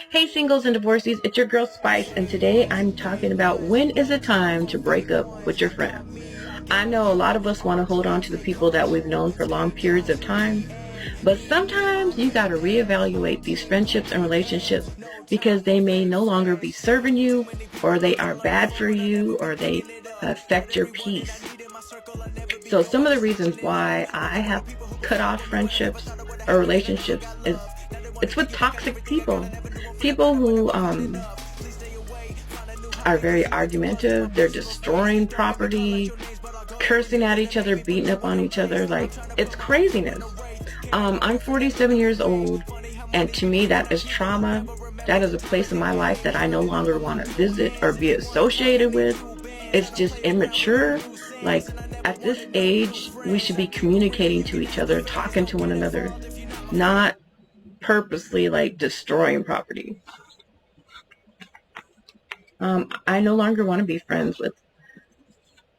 Hey singles and divorcees, it's your girl Spice, and today I'm talking about when is it time to break up with your friend. I know a lot of us want to hold on to the people that we've known for long periods of time, but sometimes you got to reevaluate these friendships and relationships because they may no longer be serving you, or they are bad for you, or they affect your peace. So some of the reasons why I have cut off friendships or relationships is it's with toxic people. People who are very argumentative. They're destroying property, cursing at each other, beating up on each other. Like, it's craziness. I'm 47 years old, and to me that is trauma. That is a place in my life that I no longer want to visit or be associated with. It's just immature. Like, at this age, we should be communicating to each other, talking to one another, not purposely like destroying property. I no longer want to be friends with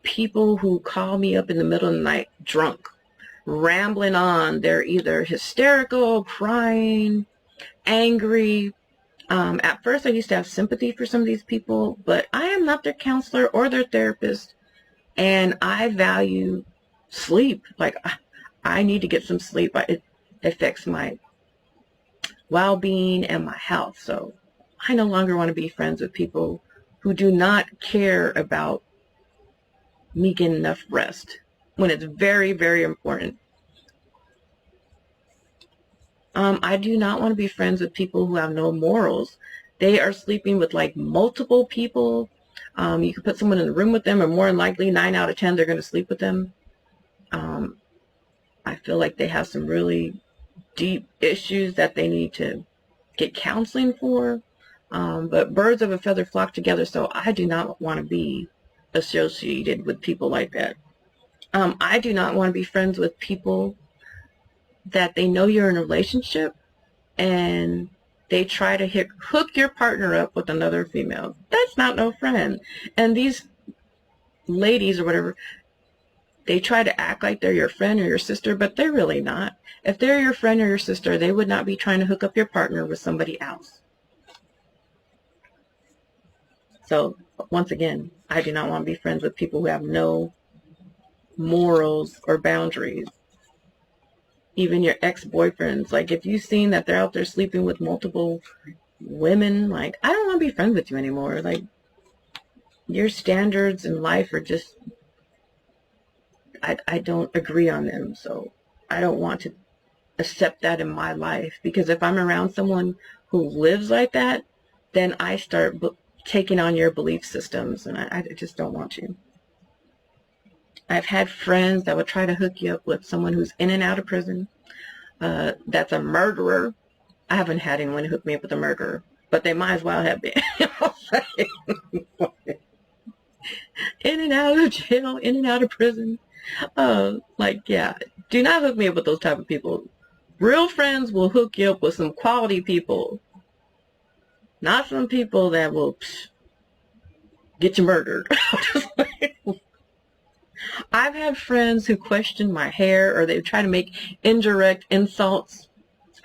people who call me up in the middle of the night drunk, rambling on. They're either hysterical, crying, angry. At first I used to have sympathy for some of these people, but I am not their counselor or their therapist, and I value sleep. Like, I need to get some sleep. It affects my well-being and my health. So I no longer want to be friends with people who do not care about me getting enough rest when it's very, very important. I do not want to be friends with people who have no morals. They are sleeping with like multiple people. You can put someone in the room with them, and more than likely 9 out of 10 they're going to sleep with them. I feel like they have some really deep issues that they need to get counseling for. But birds of a feather flock together, so I do not want to be associated with people like that. I do not want to be friends with people that they know you're in a relationship and they try to hook your partner up with another female. That's not no friend. And these ladies or whatever, they try to act like they're your friend or your sister, but they're really not. If they're your friend or your sister, they would not be trying to hook up your partner with somebody else. So once again, I do not want to be friends with people who have no morals or boundaries. Even your ex-boyfriends, like, if you've seen that they're out there sleeping with multiple women, like, I don't want to be friends with you anymore. Like, your standards in life are just, I don't agree on them. So I don't want to accept that in my life, because if I'm around someone who lives like that, then I start taking on your belief systems, and I just don't want to. I've had friends that would try to hook you up with someone who's in and out of prison. That's a murderer. I haven't had anyone hook me up with a murderer, but they might as well have been. In and out of jail, in and out of prison. Like, yeah, do not hook me up with those type of people. Real friends will hook you up with some quality people, not some people that will get you murdered. I've had friends who question my hair, or they try to make indirect insults.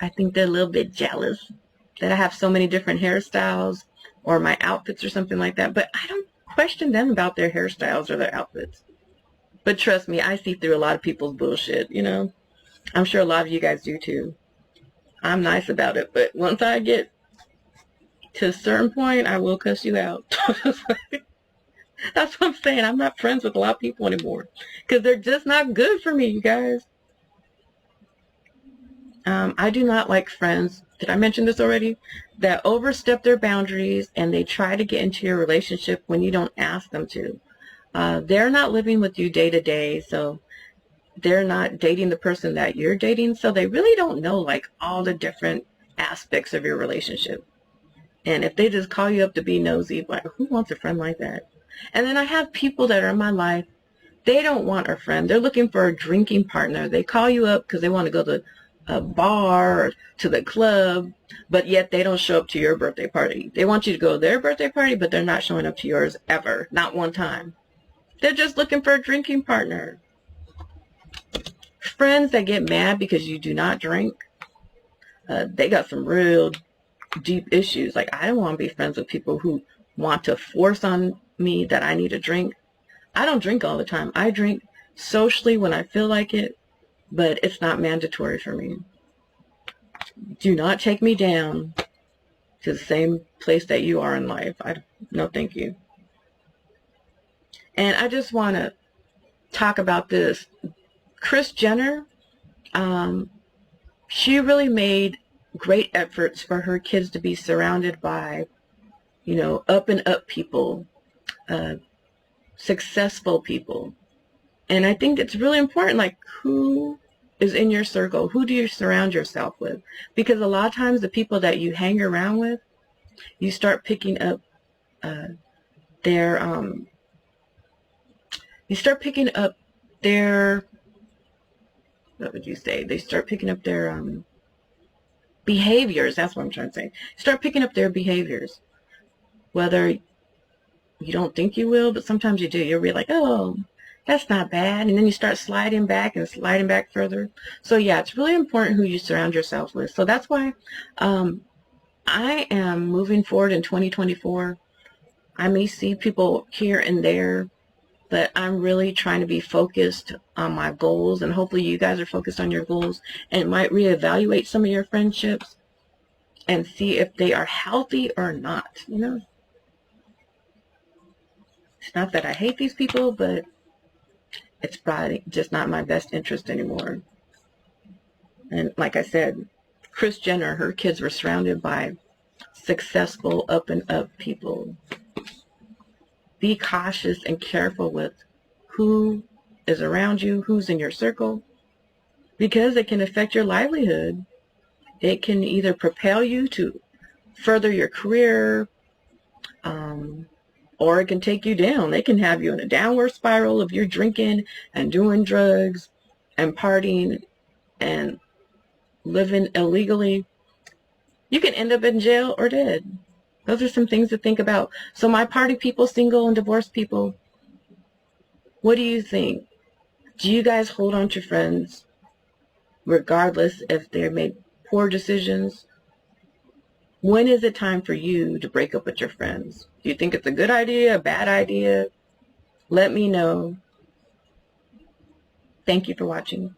I think they're a little bit jealous that I have so many different hairstyles or my outfits or something like that. But I don't question them about their hairstyles or their outfits. But trust me, I see through a lot of people's bullshit, you know. I'm sure a lot of you guys do too. I'm nice about it, but once I get to a certain point, I will cuss you out. That's what I'm saying. I'm not friends with a lot of people anymore because they're just not good for me, you guys. I do not like friends, did I mention this already, that overstep their boundaries and they try to get into your relationship when you don't ask them to. They're not living with you day to day, so they're not dating the person that you're dating, so they really don't know like all the different aspects of your relationship. And if they just call you up to be nosy, like, who wants a friend like that? And then I have people that are in my life, they don't want a friend. They're looking for a drinking partner. They call you up because they want to go to a bar or to the club, but yet they don't show up to your birthday party. They want you to go to their birthday party, but they're not showing up to yours ever, not one time. They're just looking for a drinking partner. Friends that get mad because you do not drink, they got some real deep issues. Like, I don't want to be friends with people who want to force on me that I need a drink. I don't drink all the time. I drink socially when I feel like it, but it's not mandatory for me. Do not take me down to the same place that you are in life. No, thank you. And I just want to talk about this. Kris Jenner, she really made great efforts for her kids to be surrounded by, up and up people, successful people. And I think it's really important, like, who is in your circle? Who do you surround yourself with? Because a lot of times the people that you hang around with, you start picking up their what would you say? They start picking up their behaviors. That's what I'm trying to say. Start picking up their behaviors. Whether you don't think you will, but sometimes you do. You'll be like, oh, that's not bad. And then you start sliding back and sliding back further. So yeah, it's really important who you surround yourself with. So that's why I am moving forward in 2024. I may see people here and there, but I'm really trying to be focused on my goals, and hopefully you guys are focused on your goals and might reevaluate some of your friendships and see if they are healthy or not. It's not that I hate these people, but it's probably just not my best interest anymore. And like I said, Kris Jenner, her kids were surrounded by successful up and up people. Be cautious and careful with who is around you, who's in your circle, because it can affect your livelihood. It can either propel you to further your career, or it can take you down. They can have you in a downward spiral if you're drinking and doing drugs and partying and living illegally. You can end up in jail or dead. Those are some things to think about. So my party people, single and divorced people, what do you think? Do you guys hold on to friends regardless if they made poor decisions? When is it time for you to break up with your friends? Do you think it's a good idea, a bad idea? Let me know. Thank you for watching.